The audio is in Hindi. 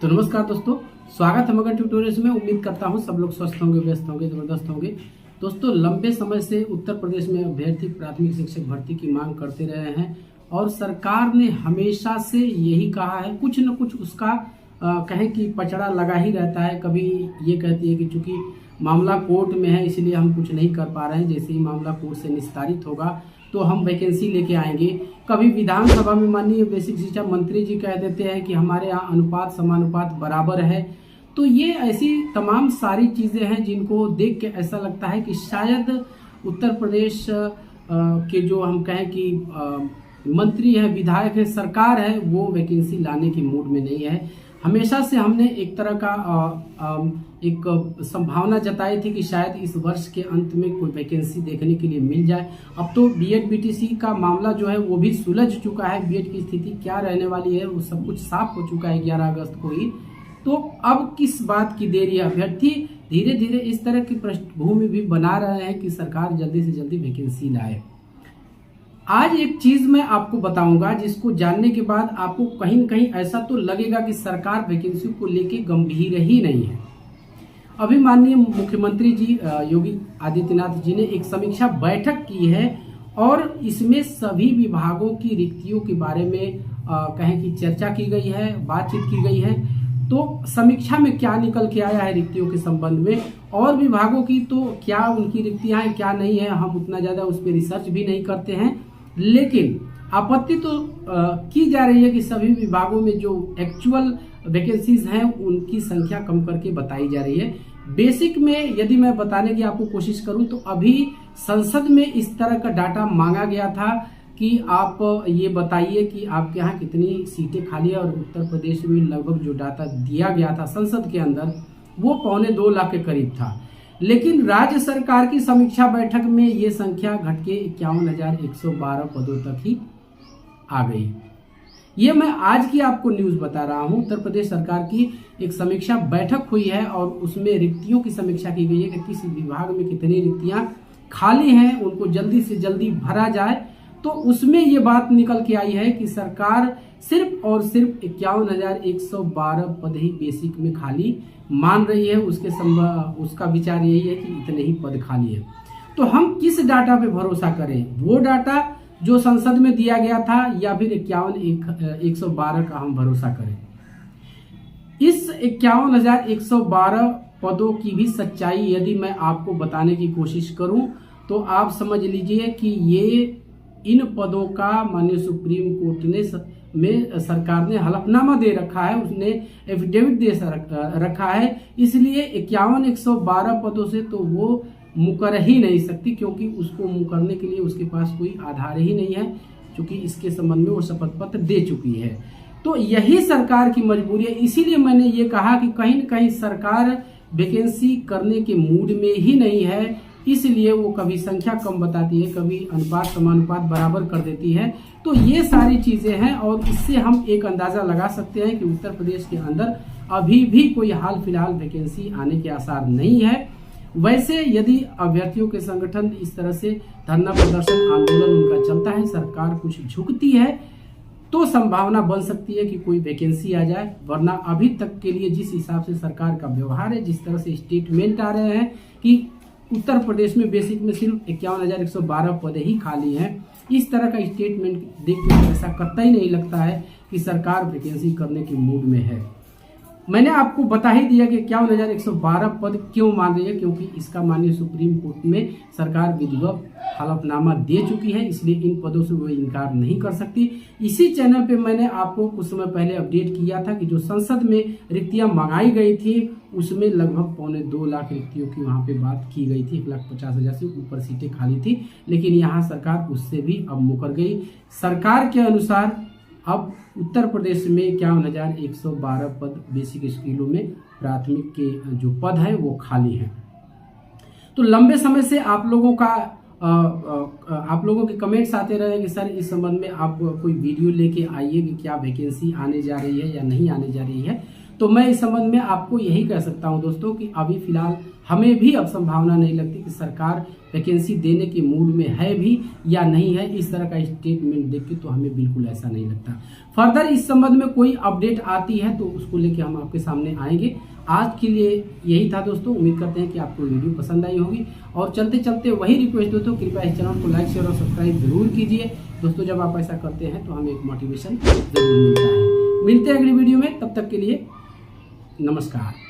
तो नमस्कार दोस्तों, स्वागत है मगन ट्यूटोरियल्स में। उम्मीद करता हूं सब लोग स्वस्थ होंगे, व्यस्त होंगे, जबरदस्त होंगे। दोस्तों, लंबे समय से उत्तर प्रदेश में अभ्यर्थी प्राथमिक शिक्षक भर्ती की मांग करते रहे हैं और सरकार ने हमेशा से यही कहा है, कुछ न कुछ उसका कहें कि पचड़ा लगा ही रहता है। कभी ये कहती है कि चूंकि मामला कोर्ट में है इसलिए हम कुछ नहीं कर पा रहे हैं, जैसे ही मामला कोर्ट से निस्तारित होगा तो हम वैकेंसी लेके आएंगे। कभी विधानसभा में माननीय बेसिक शिक्षा मंत्री जी कह देते हैं कि हमारे यहाँ अनुपात समानुपात बराबर है। तो ये ऐसी तमाम सारी चीज़ें हैं जिनको देख के ऐसा लगता है कि शायद उत्तर प्रदेश के जो हम कहें कि मंत्री हैं, विधायक हैं, सरकार है, वो वैकेंसी लाने की मूड में नहीं है। हमेशा से हमने एक तरह का एक संभावना जताई थी कि शायद इस वर्ष के अंत में कोई वैकेंसी देखने के लिए मिल जाए। अब तो बीएड बीटीसी का मामला जो है वो भी सुलझ चुका है। बीएड की स्थिति क्या रहने वाली है वो सब कुछ साफ हो चुका है 11 अगस्त को ही। तो अब किस बात की देरी है? अभ्यर्थी धीरे धीरे इस तरह की पृष्ठभूमि भी बना रहे हैं कि सरकार जल्दी से जल्दी वैकेंसी लाए। आज एक चीज मैं आपको बताऊंगा जिसको जानने के बाद आपको कहीं न कहीं ऐसा तो लगेगा कि सरकार वैकेंसी को लेके गंभीर ही नहीं है। अभी माननीय मुख्यमंत्री जी योगी आदित्यनाथ जी ने एक समीक्षा बैठक की है और इसमें सभी विभागों की रिक्तियों के बारे में कहें कि चर्चा की गई है, बातचीत की गई है। तो समीक्षा में क्या निकल के आया है रिक्तियों के संबंध में, और विभागों की तो क्या उनकी रिक्तियां हैं क्या नहीं है, हम उतना ज्यादा उस पर रिसर्च भी नहीं करते हैं। लेकिन आपत्ति तो की जा रही है कि सभी विभागों में जो एक्चुअल वैकेंसीज हैं उनकी संख्या कम करके बताई जा रही है। बेसिक में यदि मैं बताने की आपको कोशिश करूं तो अभी संसद में इस तरह का डाटा मांगा गया था कि आप ये बताइए कि आपके यहाँ कितनी सीटें खाली है, और उत्तर प्रदेश में लगभग जो डाटा दिया गया था संसद के अंदर वो 2.25 लाख के करीब था। लेकिन राज्य सरकार की समीक्षा बैठक में ये संख्या घट के 51,112 पदों तक ही आ गई। ये मैं आज की आपको न्यूज बता रहा हूं। उत्तर प्रदेश सरकार की एक समीक्षा बैठक हुई है और उसमें रिक्तियों की समीक्षा की गई है कि किस विभाग में कितनी रिक्तियां खाली हैं, उनको जल्दी से जल्दी भरा जाए। तो उसमें ये बात निकल के आई है कि सरकार सिर्फ और सिर्फ 51,112 पद ही बेसिक में खाली मान रही है। उसका विचार यही है कि इतने ही पद खाली है। तो हम किस डाटा पे भरोसा करें? वो डाटा जो संसद में दिया गया था या फिर 51,112 का हम भरोसा करें? इस 51,112 पदों की भी सच्चाई यदि मैं आपको बताने की कोशिश करूं तो आप समझ लीजिए कि ये इन पदों का माननीय सुप्रीम कोर्ट में सरकार ने हलफनामा दे रखा है, उसने एफिडेविट दे रखा है। इसलिए 51,112 पदों से तो वो मुकर ही नहीं सकती, क्योंकि उसको मुकरने के लिए उसके पास कोई आधार ही नहीं है, क्योंकि इसके संबंध में वो शपथ पत्र दे चुकी है। तो यही सरकार की मजबूरी है। इसीलिए मैंने ये कहा कि कहीं न कहीं सरकार वैकेंसी करने के मूड में ही नहीं है। इसलिए वो कभी संख्या कम बताती है, कभी अनुपात समानुपात बराबर कर देती है। तो ये सारी चीजें हैं और इससे हम एक अंदाजा लगा सकते हैं कि उत्तर प्रदेश के अंदर अभी भी कोई हाल फिलहाल वैकेंसी आने के आसार नहीं है। वैसे यदि अभ्यर्थियों के संगठन इस तरह से धरना प्रदर्शन आंदोलन उनका चलता है, सरकार कुछ झुकती है, तो संभावना बन सकती है कि कोई वैकेंसी आ जाए। वरना अभी तक के लिए जिस हिसाब से सरकार का व्यवहार है, जिस तरह से स्टेटमेंट आ रहे हैं कि उत्तर प्रदेश में बेसिक में सिर्फ 51,112 पद ही खाली हैं, इस तरह का स्टेटमेंट देख के ऐसा करता ही नहीं लगता है कि सरकार वैकेंसी करने के मूड में है। मैंने आपको बता ही दिया कि 51,112 पद क्यों मान रही है, क्योंकि इसका माननीय सुप्रीम कोर्ट में सरकार विधिवत हलफनामा दे चुकी है। इसलिए इन पदों से वो इनकार नहीं कर सकती। इसी चैनल पे मैंने आपको कुछ समय पहले अपडेट किया था कि जो संसद में रिक्तियां मंगाई गई थी उसमें लगभग 2.25 लाख रिक्तियों की वहां पे बात की गई थी। 1,50,000 से ऊपर सीटें खाली थी, लेकिन यहाँ सरकार उससे भी अब मुकर गई। सरकार के अनुसार अब उत्तर प्रदेश में 51,112 पद बेसिक स्कूलों में प्राथमिक के जो पद हैं वो खाली हैं। तो लंबे समय से आप लोगों के कमेंट्स आते रहे कि सर इस संबंध में आप कोई वीडियो लेके आइए कि क्या वैकेंसी आने जा रही है या नहीं आने जा रही है। तो मैं इस संबंध में आपको यही कह सकता हूं दोस्तों कि अभी फिलहाल हमें भी अब संभावना नहीं लगती कि सरकार वैकेंसी देने के मूड में है भी या नहीं है। इस तरह का स्टेटमेंट देख के तो हमें बिल्कुल ऐसा नहीं लगता। फर्दर इस संबंध में कोई अपडेट आती है तो उसको लेके हम आपके सामने आएंगे। आज के लिए यही था दोस्तों। उम्मीद करते हैं कि आपको वीडियो पसंद आई होगी और चलते चलते वही रिक्वेस्ट दोस्तों, कृपया इस चैनल को लाइक शेयर और सब्सक्राइब जरूर कीजिए दोस्तों। जब आप ऐसा करते हैं तो हमें एक मोटिवेशन जरूर मिलता है। मिलते हैं अगली वीडियो में, तब तक के लिए नमस्कार।